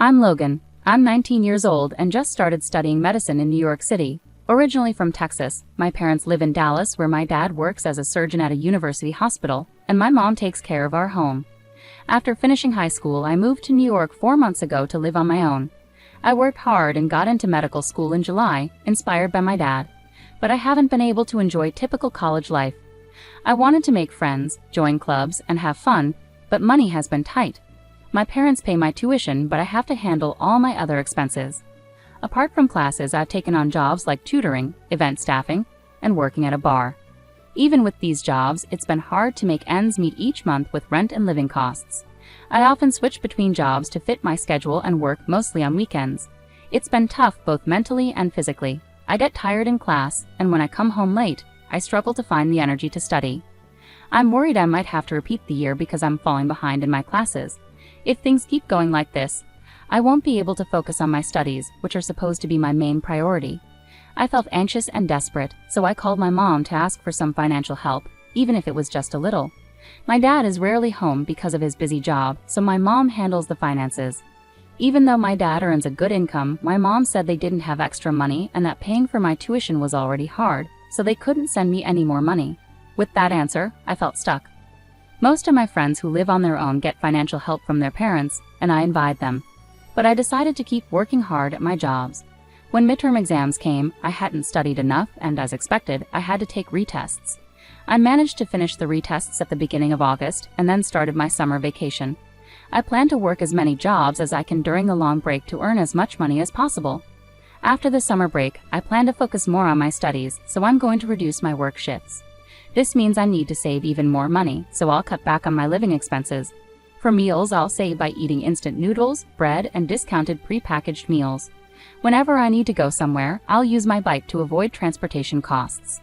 I'm Logan. I'm 19 years old and just started studying medicine in New York City. Originally from Texas, my parents live in Dallas where my dad works as a surgeon at a university hospital, and my mom takes care of our home. After finishing high school, I moved to New York 4 months ago to live on my own. I worked hard and got into medical school in July, inspired by my dad. But I haven't been able to enjoy typical college life. I wanted to make friends, join clubs, and have fun, but money has been tight. My parents pay my tuition, but I have to handle all my other expenses. Apart from classes, I've taken on jobs like tutoring, event staffing, and working at a bar. Even with these jobs, it's been hard to make ends meet each month with rent and living costs. I often switch between jobs to fit my schedule and work mostly on weekends. It's been tough both mentally and physically. I get tired in class, and when I come home late, I struggle to find the energy to study. I'm worried I might have to repeat the year because I'm falling behind in my classes. If things keep going like this, I won't be able to focus on my studies, which are supposed to be my main priority. I felt anxious and desperate, so I called my mom to ask for some financial help, even if it was just a little. My dad is rarely home because of his busy job, so my mom handles the finances. Even though my dad earns a good income, my mom said they didn't have extra money and that paying for my tuition was already hard, so they couldn't send me any more money. With that answer, I felt stuck. Most of my friends who live on their own get financial help from their parents, and I envied them. But I decided to keep working hard at my jobs. When midterm exams came, I hadn't studied enough, and as expected, I had to take retests. I managed to finish the retests at the beginning of August, and then started my summer vacation. I plan to work as many jobs as I can during the long break to earn as much money as possible. After the summer break, I plan to focus more on my studies, so I'm going to reduce my work shifts. This means I need to save even more money, so I'll cut back on my living expenses. For meals, I'll save by eating instant noodles, bread, and discounted pre-packaged meals. Whenever I need to go somewhere, I'll use my bike to avoid transportation costs.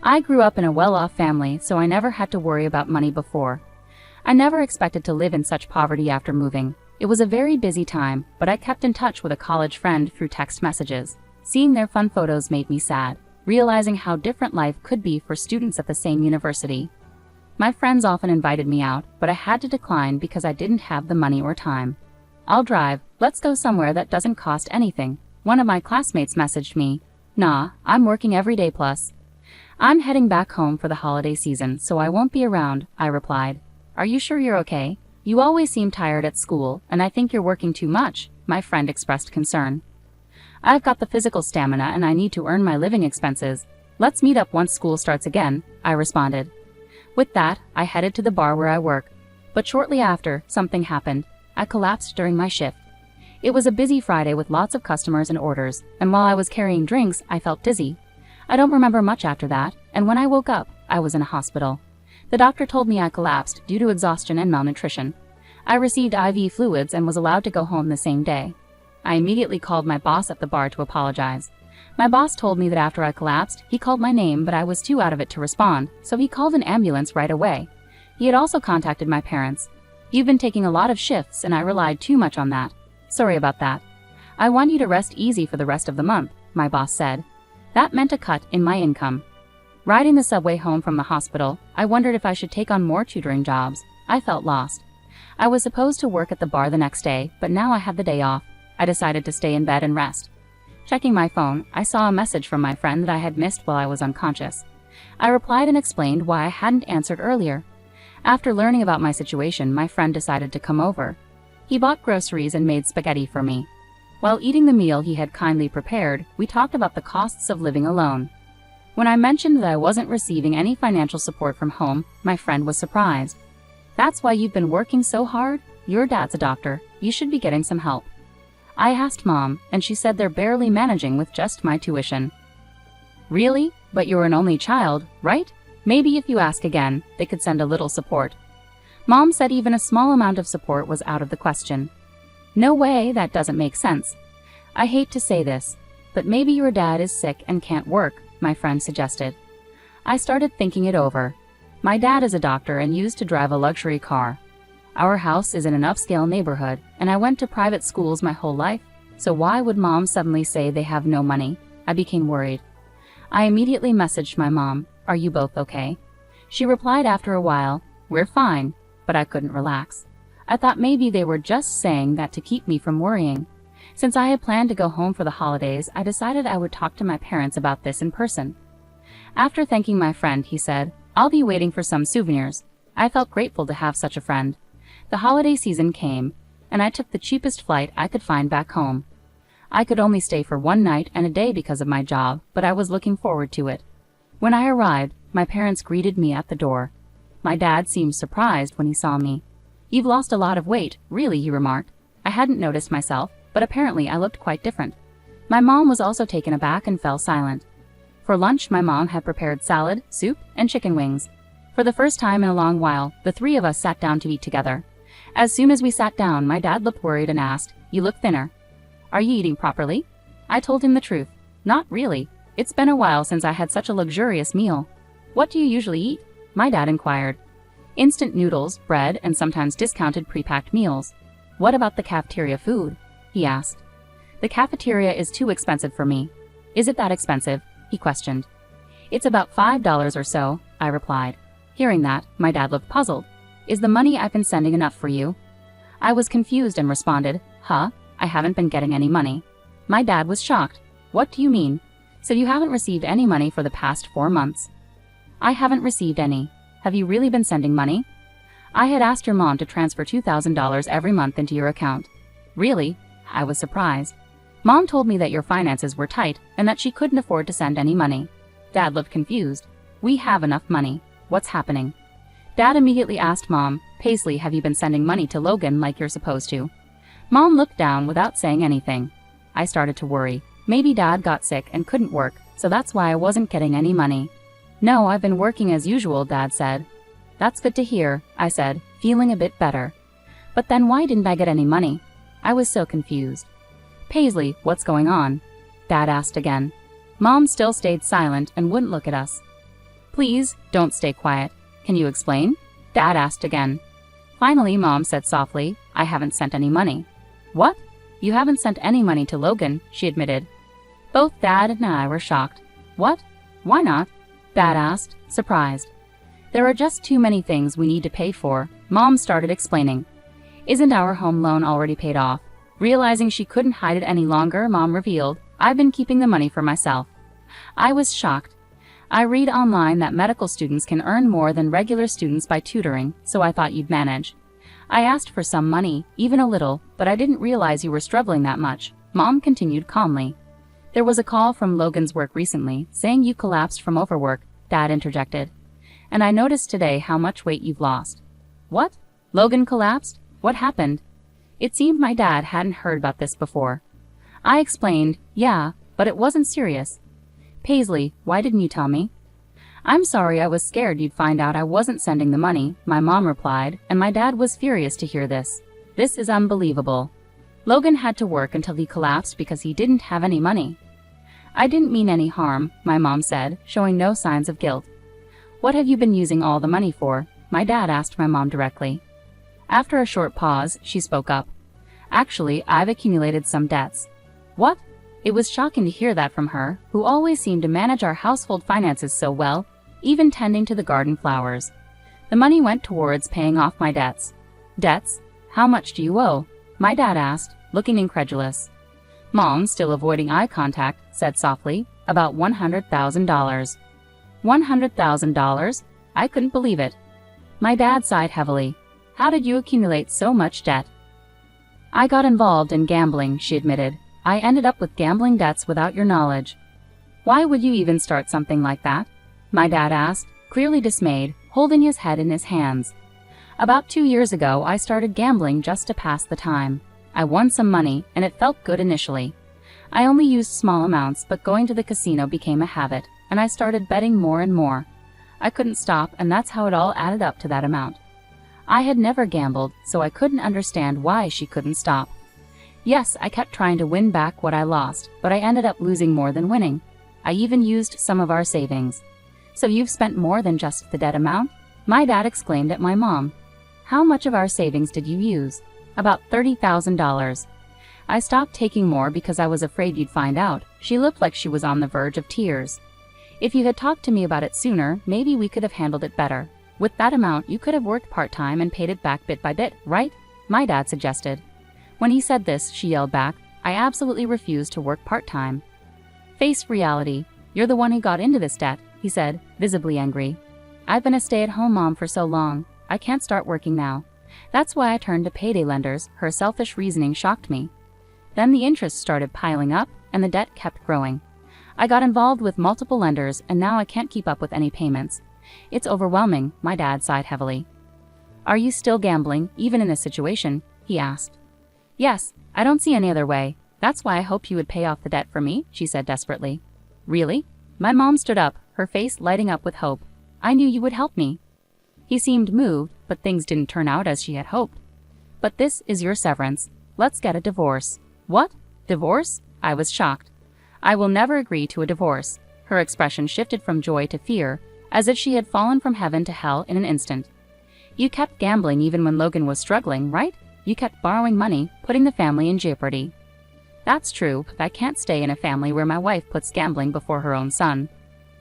I grew up in a well-off family, so I never had to worry about money before. I never expected to live in such poverty after moving. It was a very busy time, but I kept in touch with a college friend through text messages. Seeing their fun photos made me sad, realizing how different life could be for students at the same university. My friends often invited me out, but I had to decline because I didn't have the money or time. "I'll drive, let's go somewhere that doesn't cost anything," one of my classmates messaged me. "Nah, I'm working every day plus. I'm heading back home for the holiday season, so I won't be around," I replied. "Are you sure you're okay? You always seem tired at school, and I think you're working too much," my friend expressed concern. "I've got the physical stamina and I need to earn my living expenses. Let's meet up once school starts again," I responded. With that, I headed to the bar where I work. But shortly after, something happened. I collapsed during my shift. It was a busy Friday with lots of customers and orders, and while I was carrying drinks, I felt dizzy. I don't remember much after that, and when I woke up, I was in a hospital. The doctor told me I collapsed due to exhaustion and malnutrition. I received IV fluids and was allowed to go home the same day. I immediately called my boss at the bar to apologize. My boss told me that after I collapsed, he called my name, but I was too out of it to respond, so he called an ambulance right away. He had also contacted my parents. "You've been taking a lot of shifts and I relied too much on that. Sorry about that. I want you to rest easy for the rest of the month," my boss said. That meant a cut in my income. Riding the subway home from the hospital, I wondered if I should take on more tutoring jobs. I felt lost. I was supposed to work at the bar the next day, but now I had the day off. I decided to stay in bed and rest. Checking my phone, I saw a message from my friend that I had missed while I was unconscious. I replied and explained why I hadn't answered earlier. After learning about my situation, my friend decided to come over. He bought groceries and made spaghetti for me. While eating the meal he had kindly prepared, we talked about the costs of living alone. When I mentioned that I wasn't receiving any financial support from home, my friend was surprised. "That's why you've been working so hard? Your dad's a doctor. You should be getting some help." I asked Mom, and she said they're barely managing with just my tuition. "Really? But you're an only child, right? Maybe if you ask again, they could send a little support." Mom said even a small amount of support was out of the question. "No way, that doesn't make sense. I hate to say this, but maybe your dad is sick and can't work," my friend suggested. I started thinking it over. My dad is a doctor and used to drive a luxury car. Our house is in an upscale neighborhood, and I went to private schools my whole life, so why would Mom suddenly say they have no money? I became worried. I immediately messaged my mom, "Are you both okay?" She replied after a while, "We're fine," but I couldn't relax. I thought maybe they were just saying that to keep me from worrying. Since I had planned to go home for the holidays, I decided I would talk to my parents about this in person. After thanking my friend, he said, "I'll be waiting for some souvenirs." I felt grateful to have such a friend. The holiday season came, and I took the cheapest flight I could find back home. I could only stay for one night and a day because of my job, but I was looking forward to it. When I arrived, my parents greeted me at the door. My dad seemed surprised when he saw me. "You've lost a lot of weight, really," he remarked. I hadn't noticed myself, but apparently I looked quite different. My mom was also taken aback and fell silent. For lunch, my mom had prepared salad, soup, and chicken wings. For the first time in a long while, the three of us sat down to eat together. As soon as we sat down, my dad looked worried and asked, "You look thinner. Are you eating properly?" I told him the truth. "Not really. It's been a while since I had such a luxurious meal." "What do you usually eat?" my dad inquired. "Instant noodles, bread, and sometimes discounted pre-packed meals." "What about the cafeteria food?" he asked. "The cafeteria is too expensive for me." "Is it that expensive?" he questioned. "It's about $5 or so," I replied. Hearing that, my dad looked puzzled. "Is the money I've been sending enough for you?" I was confused and responded, "Huh? I haven't been getting any money." My dad was shocked. "What do you mean? So you haven't received any money for the past 4 months?" "I haven't received any. Have you really been sending money?" "I had asked your mom to transfer $2,000 every month into your account." "Really?" I was surprised. "Mom told me that your finances were tight and that she couldn't afford to send any money." Dad looked confused. "We have enough money. What's happening?" Dad immediately asked Mom, "Paisley, have you been sending money to Logan like you're supposed to?" Mom looked down without saying anything. I started to worry. Maybe Dad got sick and couldn't work, so that's why I wasn't getting any money. "No, I've been working as usual," Dad said. "That's good to hear," I said, feeling a bit better. "But then why didn't I get any money?" I was so confused. "Paisley, what's going on?" Dad asked again. Mom still stayed silent and wouldn't look at us. "Please, don't stay quiet. Can you explain?" Dad asked again. Finally, Mom said softly, "I haven't sent any money." "What? You haven't sent any money to Logan?" she admitted. Both Dad and I were shocked. "What? Why not?" Dad asked, surprised. "There are just too many things we need to pay for," Mom started explaining. "Isn't our home loan already paid off?" Realizing she couldn't hide it any longer, Mom revealed, "I've been keeping the money for myself." I was shocked. I read online that medical students can earn more than regular students by tutoring, so I thought you'd manage. I asked for some money, even a little, but I didn't realize you were struggling that much, Mom continued calmly. "There was a call from Logan's work recently, saying you collapsed from overwork," Dad interjected. "And I noticed today how much weight you've lost." "What? Logan collapsed? What happened?" It seemed my dad hadn't heard about this before. I explained, "Yeah, but it wasn't serious." "Paisley, why didn't you tell me?" "I'm sorry, I was scared you'd find out I wasn't sending the money," my mom replied, and my dad was furious to hear this. "This is unbelievable. Logan had to work until he collapsed because he didn't have any money." "I didn't mean any harm," my mom said, showing no signs of guilt. "What have you been using all the money for?" my dad asked my mom directly. After a short pause, she spoke up. "Actually, I've accumulated some debts." "What?" It was shocking to hear that from her, who always seemed to manage our household finances so well, even tending to the garden flowers. The money went towards paying off my debts. "Debts? How much do you owe?" my dad asked, looking incredulous. Mom, still avoiding eye contact, said softly, "About $100,000. $100,000? I couldn't believe it. My dad sighed heavily. "How did you accumulate so much debt?" "I got involved in gambling," she admitted. "I ended up with gambling debts without your knowledge." "Why would you even start something like that?" my dad asked, clearly dismayed, holding his head in his hands. "About 2 years ago, I started gambling just to pass the time. I won some money, and it felt good initially. I only used small amounts, but going to the casino became a habit, and I started betting more and more. I couldn't stop, and that's how it all added up to that amount." I had never gambled, so I couldn't understand why she couldn't stop. "Yes, I kept trying to win back what I lost, but I ended up losing more than winning. I even used some of our savings." "So you've spent more than just the debt amount?" my dad exclaimed at my mom. "How much of our savings did you use?" "About $30,000. I stopped taking more because I was afraid you'd find out." She looked like she was on the verge of tears. "If you had talked to me about it sooner, maybe we could have handled it better. With that amount, you could have worked part-time and paid it back bit by bit, right?" my dad suggested. When he said this, she yelled back, I absolutely refuse to work part-time. Face reality. You're the one who got into this debt, he said, visibly angry. I've been a stay-at-home mom for so long, I can't start working now. That's why I turned to payday lenders. Her selfish reasoning shocked me. Then the interest started piling up, and the debt kept growing. I got involved with multiple lenders, and now I can't keep up with any payments. It's overwhelming, my dad sighed heavily. Are you still gambling, even in this situation? He asked. Yes, I don't see any other way. That's why I hoped you would pay off the debt for me, she said desperately. Really? My mom stood up, her face lighting up with hope. I knew you would help me. He seemed moved, but things didn't turn out as she had hoped. But this is your severance. Let's get a divorce. What? Divorce? I was shocked. I will never agree to a divorce. Her expression shifted from joy to fear, as if she had fallen from heaven to hell in an instant. You kept gambling even when Logan was struggling, right? You kept borrowing money, putting the family in jeopardy. That's true, but I can't stay in a family where my wife puts gambling before her own son.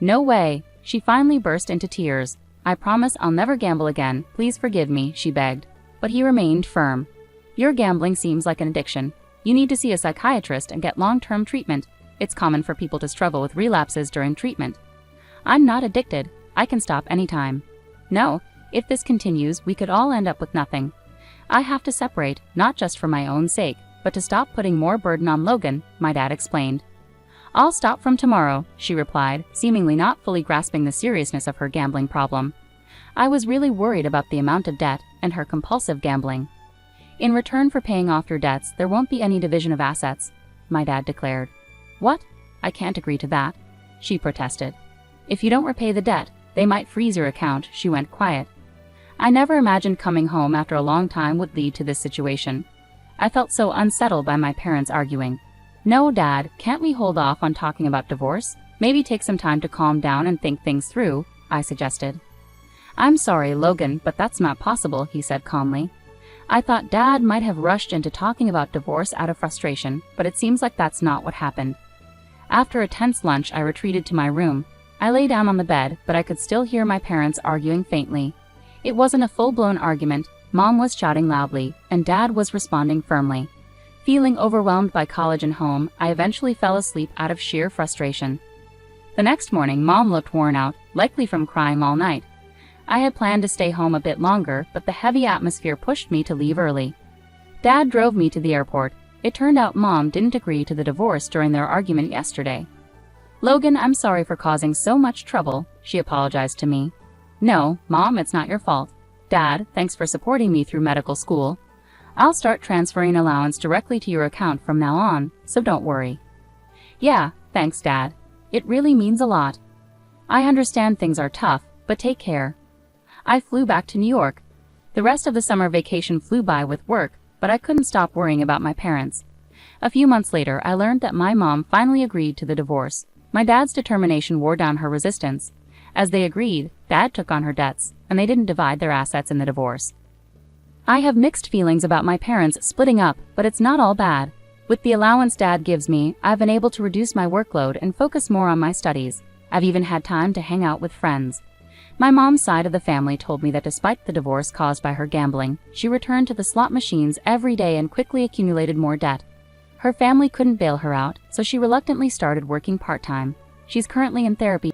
No way. She finally burst into tears. I promise I'll never gamble again. Please forgive me, she begged. But he remained firm. Your gambling seems like an addiction. You need to see a psychiatrist and get long-term treatment. It's common for people to struggle with relapses during treatment. I'm not addicted. I can stop anytime. No, if this continues, we could all end up with nothing. I have to separate, not just for my own sake, but to stop putting more burden on Logan, my dad explained. I'll stop from tomorrow, she replied, seemingly not fully grasping the seriousness of her gambling problem. I was really worried about the amount of debt and her compulsive gambling. In return for paying off your debts, there won't be any division of assets, my dad declared. What? I can't agree to that, she protested. If you don't repay the debt, they might freeze your account, she went quiet. I never imagined coming home after a long time would lead to this situation. I felt so unsettled by my parents arguing. No, Dad, can't we hold off on talking about divorce? Maybe take some time to calm down and think things through, I suggested. I'm sorry, Logan, but that's not possible, he said calmly. I thought Dad might have rushed into talking about divorce out of frustration, but it seems like that's not what happened. After a tense lunch, I retreated to my room. I lay down on the bed, but I could still hear my parents arguing faintly. It wasn't a full-blown argument. Mom was shouting loudly, and Dad was responding firmly. Feeling overwhelmed by college and home, I eventually fell asleep out of sheer frustration. The next morning, Mom looked worn out, likely from crying all night. I had planned to stay home a bit longer, but the heavy atmosphere pushed me to leave early. Dad drove me to the airport. It turned out Mom didn't agree to the divorce during their argument yesterday. Logan, I'm sorry for causing so much trouble, she apologized to me. No, Mom, it's not your fault. Dad, thanks for supporting me through medical school. I'll start transferring allowance directly to your account from now on, so don't worry. Yeah, thanks, Dad. It really means a lot. I understand things are tough, but take care. I flew back to New York. The rest of the summer vacation flew by with work, but I couldn't stop worrying about my parents. A few months later, I learned that my mom finally agreed to the divorce. My dad's determination wore down her resistance. As they agreed, Dad took on her debts, and they didn't divide their assets in the divorce. I have mixed feelings about my parents splitting up, but it's not all bad. With the allowance Dad gives me, I've been able to reduce my workload and focus more on my studies. I've even had time to hang out with friends. My mom's side of the family told me that despite the divorce caused by her gambling, she returned to the slot machines every day and quickly accumulated more debt. Her family couldn't bail her out, so she reluctantly started working part-time. She's currently in therapy